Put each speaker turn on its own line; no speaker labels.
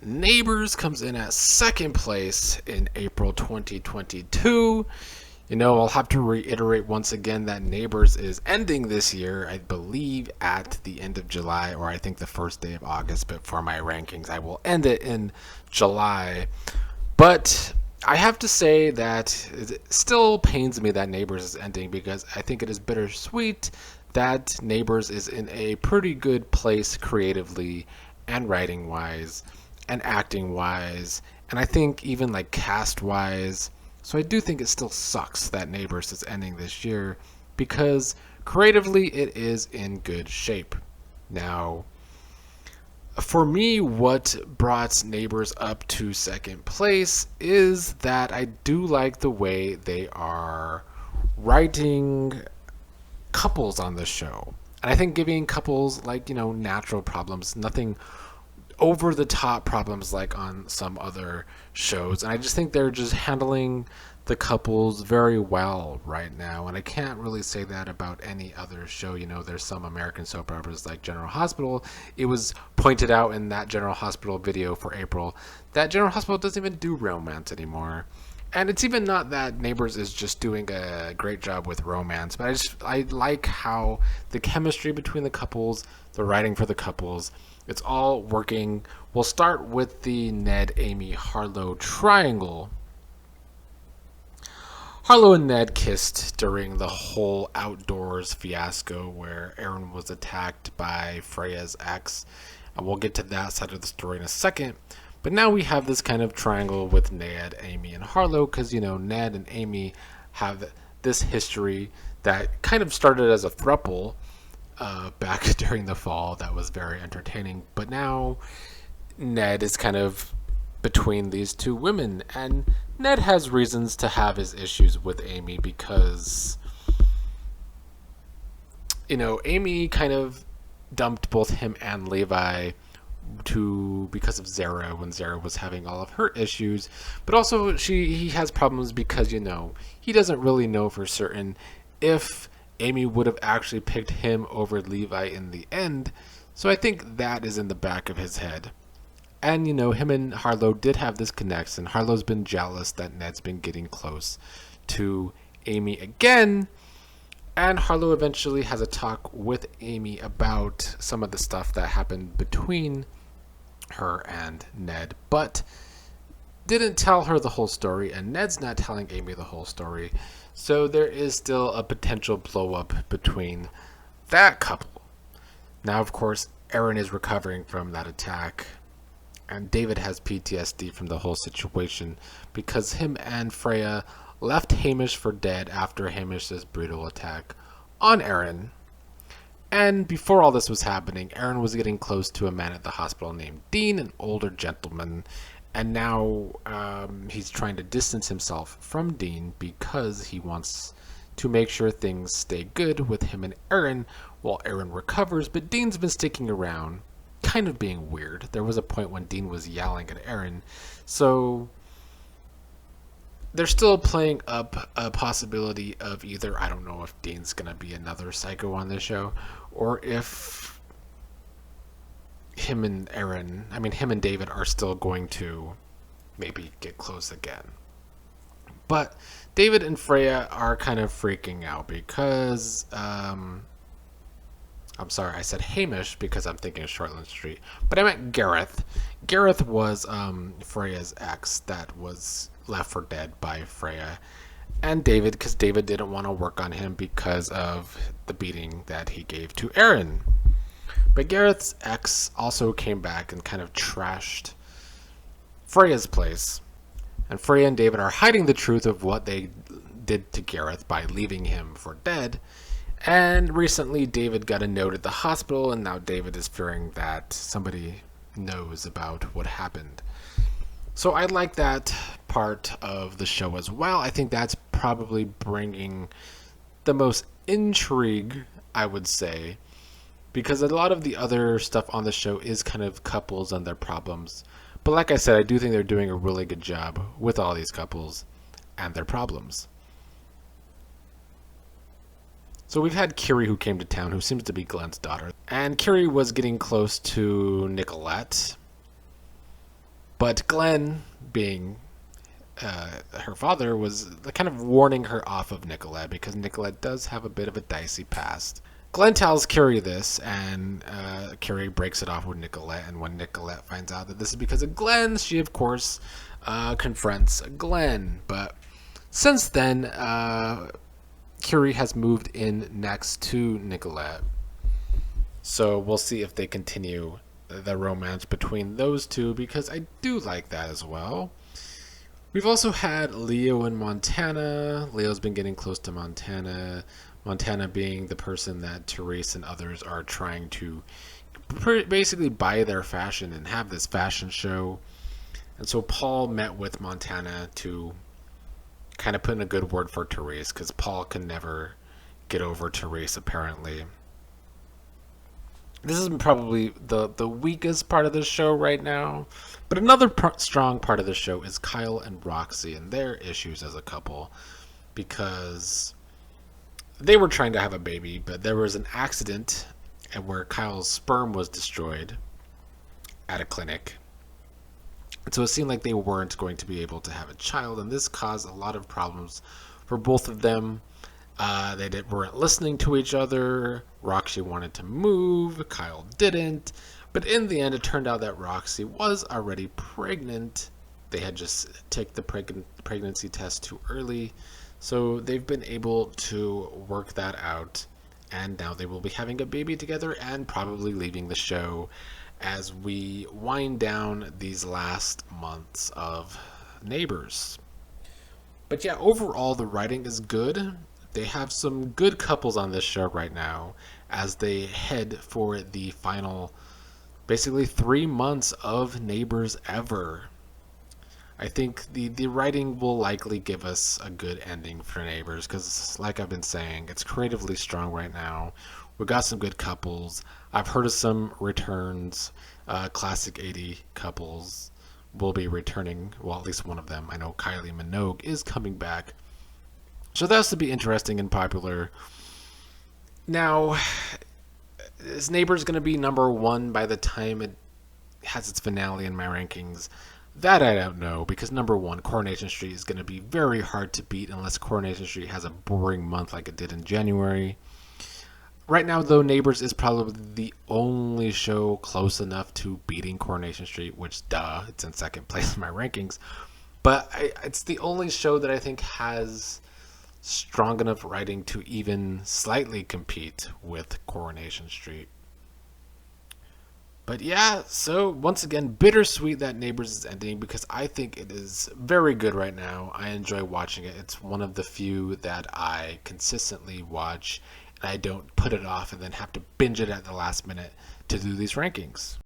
Neighbours comes in at second place in April 2022. I'll have to reiterate once again that Neighbours is ending this year, I believe, at the end of July, or I think the first day of August. But for my rankings, I will end it in July. But I have to say that it still pains me that Neighbours is ending, because I think it is bittersweet that Neighbours is in a pretty good place creatively and writing wise and acting wise, and I think even like cast wise. So I do think it still sucks that Neighbours is ending this year, because creatively it is in good shape. Now, for me, what brought Neighbours up to second place is that I do like the way they are writing couples on the show. And I think giving couples natural problems, nothing over the top problems like on some other shows. And I just think they're just handling the couples very well right now. And I can't really say that about any other show. There's some American soap operas like General Hospital. It was pointed out in that General Hospital video for April that General Hospital doesn't even do romance anymore. And it's even not that Neighbours is just doing a great job with romance, but I like how the chemistry between the couples, the writing for the couples, it's all working. We'll start with the Ned, Amy, Harlow triangle. Harlow and Ned kissed during the whole outdoors fiasco where Aaron was attacked by Freya's ex, and we'll get to that side of the story in a second. But now we have this kind of triangle with Ned, Amy, and Harlow, because, Ned and Amy have this history that kind of started as a throuple back during the fall that was very entertaining. But now Ned is kind of between these two women, and Ned has reasons to have his issues with Amy because, Amy kind of dumped both him and Levi because of Zara, when Zara was having all of her issues, but also he has problems because he doesn't really know for certain if Amy would have actually picked him over Levi in the end. So I think that is in the back of his head. And him and Harlow did have this connection. Harlow's been jealous that Ned's been getting close to Amy again. And Harlow eventually has a talk with Amy about some of the stuff that happened between her and Ned, but didn't tell her the whole story, and Ned's not telling Amy the whole story. So there is still a potential blow up between that couple. Now, of course, Aaron is recovering from that attack, and David has PTSD from the whole situation because him and Freya left Hamish for dead after Hamish's brutal attack on Aaron. And before all this was happening, Aaron was getting close to a man at the hospital named Dean, an older gentleman, and now he's trying to distance himself from Dean because he wants to make sure things stay good with him and Aaron while Aaron recovers. But Dean's been sticking around, kind of being weird. There was a point when Dean was yelling at Aaron, so they're still playing up a possibility of either, I don't know if Dean's going to be another psycho on this show, or if him and David are still going to maybe get close again. But David and Freya are kind of freaking out because, I'm sorry, I said Hamish because I'm thinking of Shortland Street, but I meant Gareth. Gareth was Freya's ex that was left for dead by Freya and David, because David didn't want to work on him because of the beating that he gave to Aaron. But Gareth's ex also came back and kind of trashed Freya's place, and Freya and David are hiding the truth of what they did to Gareth by leaving him for dead. And recently David got a note at the hospital, and now David is fearing that somebody knows about what happened. So I like that part of the show as well. I think that's probably bringing the most intrigue, I would say, because a lot of the other stuff on the show is kind of couples and their problems. But like I said, I do think they're doing a really good job with all these couples and their problems. So we've had Kiri, who came to town, who seems to be Glenn's daughter. And Kiri was getting close to Nicolette. But Glenn, being her father, was kind of warning her off of Nicolette because Nicolette does have a bit of a dicey past. Glenn tells Carrie this, and Carrie breaks it off with Nicolette. And when Nicolette finds out that this is because of Glenn, she, of course, confronts Glenn. But since then, Carrie has moved in next to Nicolette. So we'll see if they continue the romance between those two, because I do like that as well. We've also had Leo in Montana. Leo's been getting close to Montana. Montana being the person that Therese and others are trying to basically buy their fashion and have this fashion show. And so Paul met with Montana to kind of put in a good word for Therese, because Paul can never get over Therese, apparently. This is probably the weakest part of the show right now. But another strong part of the show is Kyle and Roxy and their issues as a couple, because they were trying to have a baby, but there was an accident where Kyle's sperm was destroyed at a clinic. And so it seemed like they weren't going to be able to have a child, and this caused a lot of problems for both of them. They weren't listening to each other. Roxy wanted to move. Kyle didn't. But in the end, it turned out that Roxy was already pregnant. They had just taken the pregnancy test too early. So they've been able to work that out. And now they will be having a baby together and probably leaving the show as we wind down these last months of Neighbours. But yeah, overall, the writing is good. They have some good couples on this show right now as they head for the final, basically 3 months of Neighbours ever. I think the writing will likely give us a good ending for Neighbours because, like I've been saying, it's creatively strong right now. We've got some good couples. I've heard of some returns. Classic 80 couples will be returning. Well, at least one of them. I know Kylie Minogue is coming back. So that's to be interesting and popular. Now, is Neighbours going to be number 1 by the time it has its finale in my rankings? That I don't know, because number 1, Coronation Street, is going to be very hard to beat unless Coronation Street has a boring month like it did in January. Right now, though, Neighbours is probably the only show close enough to beating Coronation Street, which, it's in second place in my rankings. But it's the only show that I think has strong enough writing to even slightly compete with Coronation Street. But yeah, so once again, bittersweet that Neighbours is ending because I think it is very good right now. I enjoy watching it. It's one of the few that I consistently watch, and I don't put it off and then have to binge it at the last minute to do these rankings.